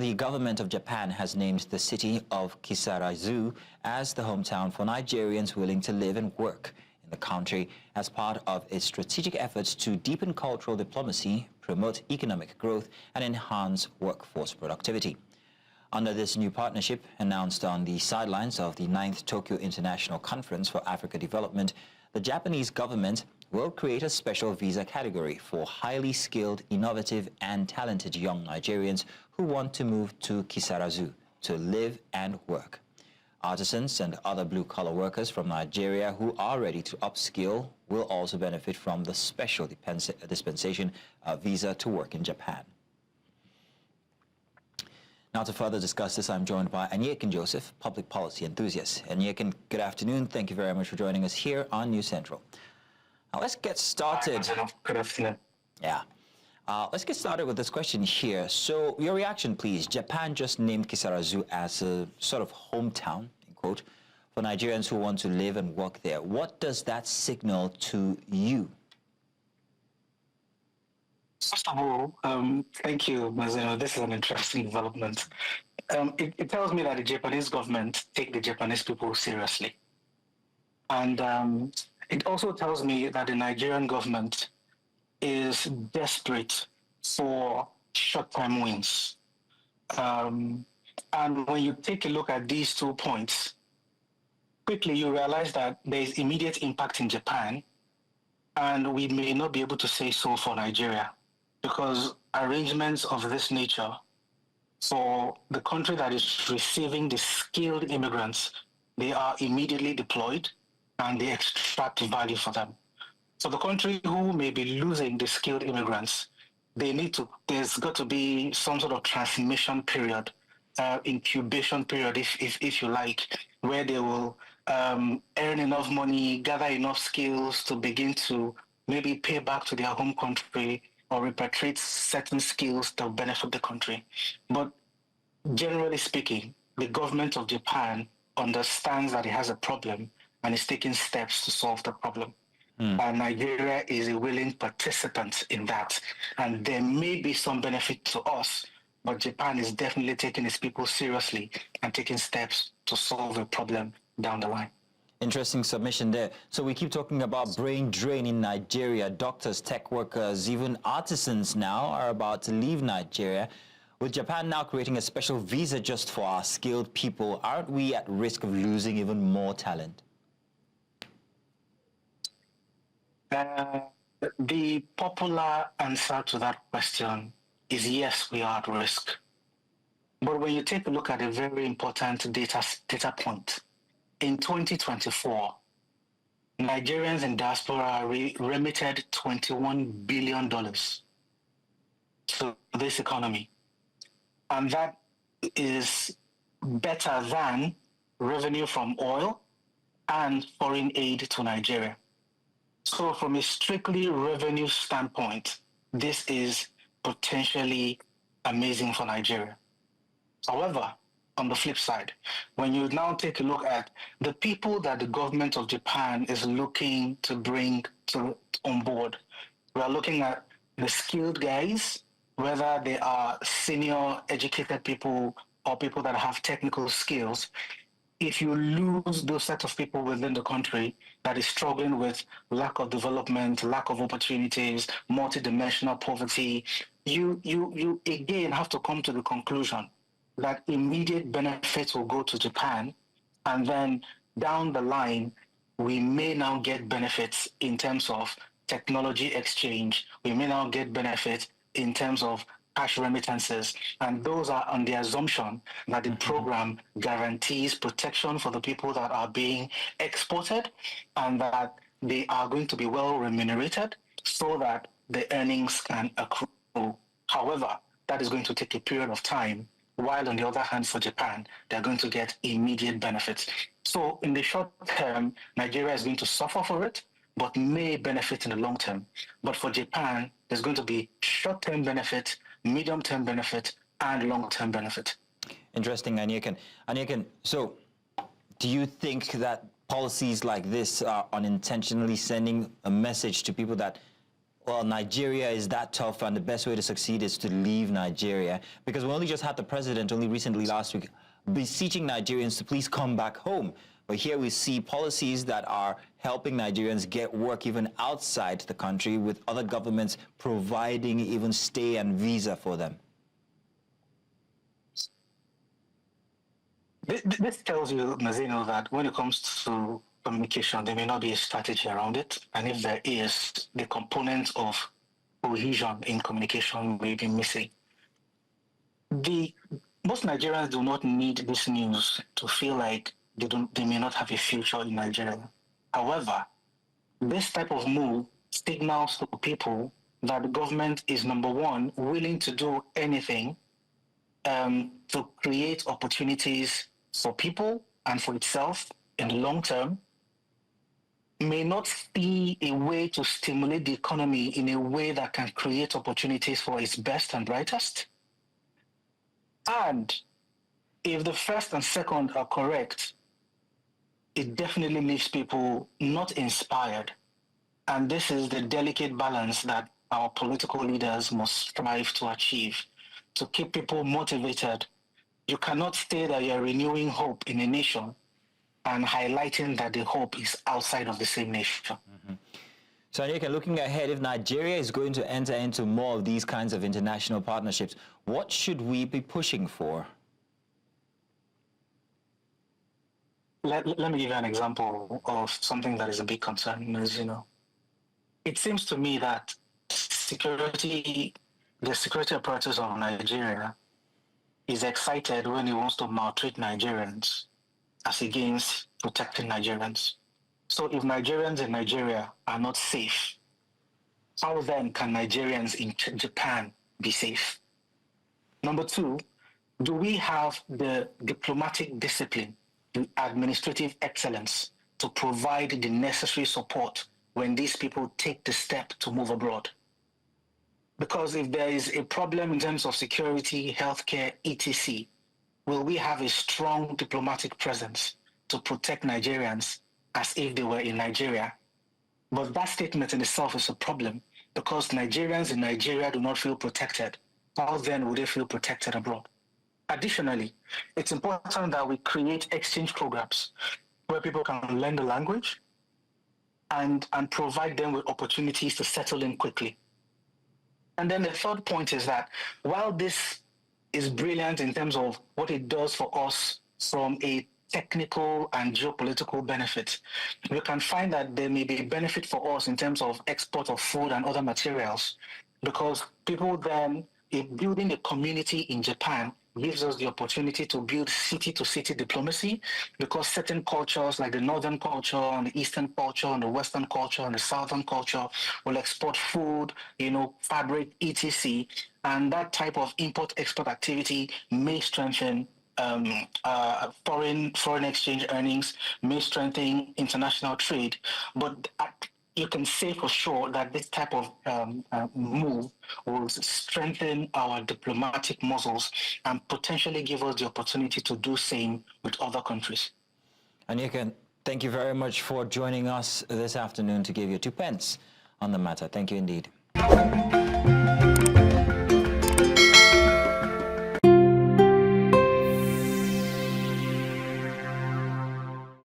the government of Japan has named the city of Kisarazu as the hometown for Nigerians willing to live and work in the country as part of its strategic efforts to deepen cultural diplomacy, promote economic growth, and enhance workforce productivity. Under this new partnership, announced on the sidelines of the 9th Tokyo International Conference for Africa Development, the Japanese government will create a special visa category for highly skilled, innovative, and talented young Nigerians who want to move to Kisarazu to live and work. Artisans and other blue-collar workers from Nigeria who are ready to upskill will also benefit from the special dispensation visa to work in Japan. Now, to further discuss this, I'm joined by Aniekan Joseph, public policy enthusiast. Aniekan, good afternoon. Thank you very much for joining us here on News Central. Now, let's get started. Good afternoon. Yeah. Let's get started with this question here. So, your reaction, please. Japan just named Kisarazu as a sort of hometown, in quote, for Nigerians who want to live and work there. What does that signal to you? First of all, thank you, Mazino. This is an interesting development. It tells me that the Japanese government take the Japanese people seriously. And it also tells me that the Nigerian government is desperate for short-term wins. And when you take a look at these 2 points, quickly you realize that there is immediate impact in Japan, and we may not be able to say so for Nigeria, because arrangements of this nature for the country that is receiving the skilled immigrants, they are immediately deployed and they extract value for them. So the country who may be losing the skilled immigrants, there's got to be some sort of transmission period, incubation period, if you like, where they will earn enough money, gather enough skills to begin to maybe pay back to their home country or repatriate certain skills that will benefit the country. But generally speaking, the government of Japan understands that it has a problem and is taking steps to solve the problem. And Nigeria is a willing participant in that. And there may be some benefit to us, but Japan is definitely taking its people seriously and taking steps to solve a problem down the line. Interesting submission there. So we keep talking about brain drain in Nigeria. Doctors, tech workers, even artisans now are about to leave Nigeria. With Japan now creating a special visa just for our skilled people, aren't we at risk of losing even more talent? The popular answer to that question is yes, we are at risk. But when you take a look at a very important data point, in 2024, Nigerians in diaspora remitted $21 billion to this economy. And that is better than revenue from oil and foreign aid to Nigeria. So from a strictly revenue standpoint, this is potentially amazing for Nigeria. However, on the flip side, when you now take a look at the people that the government of Japan is looking to bring on board, we are looking at the skilled guys, whether they are senior educated people or people that have technical skills. If you lose those set of people within the country that is struggling with lack of development, lack of opportunities, multidimensional poverty, you again have to come to the conclusion that immediate benefits will go to Japan, and then down the line, we may now get benefits in terms of technology exchange. We may now get benefits in terms of cash remittances, and those are on the assumption that the program guarantees protection for the people that are being exported and that they are going to be well remunerated so that the earnings can accrue. However, that is going to take a period of time, while on the other hand, for Japan, they're going to get immediate benefits. So in the short term, Nigeria is going to suffer for it, but may benefit in the long term. But for Japan, there's going to be short-term benefit, medium-term benefit, and long-term benefit. Interesting, Aniekan. Aniekan, so do you think that policies like this are unintentionally sending a message to people that Well, Nigeria is that tough, and the best way to succeed is to leave Nigeria, because we only just had the president only recently last week beseeching Nigerians to please come back home. But here we see policies that are helping Nigerians get work even outside the country, with other governments providing even stay and visa for them. This tells you, Nazino, that when it comes to communication, there may not be a strategy around it. And if there is, the component of cohesion in communication may be missing. Most Nigerians do not need this news to feel like they may not have a future in Nigeria. However, this type of move signals to people that the government is, number one, willing to do anything to create opportunities for people and for itself in the long term, may not see a way to stimulate the economy in a way that can create opportunities for its best and brightest. And if the first and second are correct, it definitely leaves people not inspired. And this is the delicate balance that our political leaders must strive to achieve, to keep people motivated. You cannot say that you're renewing hope in a nation and highlighting that the hope is outside of the same nation. Mm-hmm. So, Aniekan, looking ahead, if Nigeria is going to enter into more of these kinds of international partnerships, what should we be pushing for? Let me give you an example of something that is a big concern. As you know, it seems to me that the security apparatus of Nigeria is excited when he wants to maltreat Nigerians as against protecting Nigerians. So if Nigerians in Nigeria are not safe, how then can Nigerians in Japan be safe? Number two, do we have the diplomatic discipline, the administrative excellence to provide the necessary support when these people take the step to move abroad? Because if there is a problem in terms of security, healthcare, etc., will we have a strong diplomatic presence to protect Nigerians as if they were in Nigeria? But that statement in itself is a problem, because Nigerians in Nigeria do not feel protected. How then would they feel protected abroad? Additionally, it's important that we create exchange programs where people can learn the language and provide them with opportunities to settle in quickly. And then the third point is that while this is brilliant in terms of what it does for us from a technical and geopolitical benefit, we can find that there may be a benefit for us in terms of export of food and other materials, because people then, in building a community in Japan, gives us the opportunity to build city-to-city diplomacy, because certain cultures like the northern culture and the eastern culture and the western culture and the southern culture will export food, fabric, etc. And that type of import-export activity may strengthen foreign exchange earnings, may strengthen international trade. But you can say for sure that this type of move will strengthen our diplomatic muscles and potentially give us the opportunity to do same with other countries. Aniekan, thank you very much for joining us this afternoon to give your 2 pence on the matter. Thank you indeed.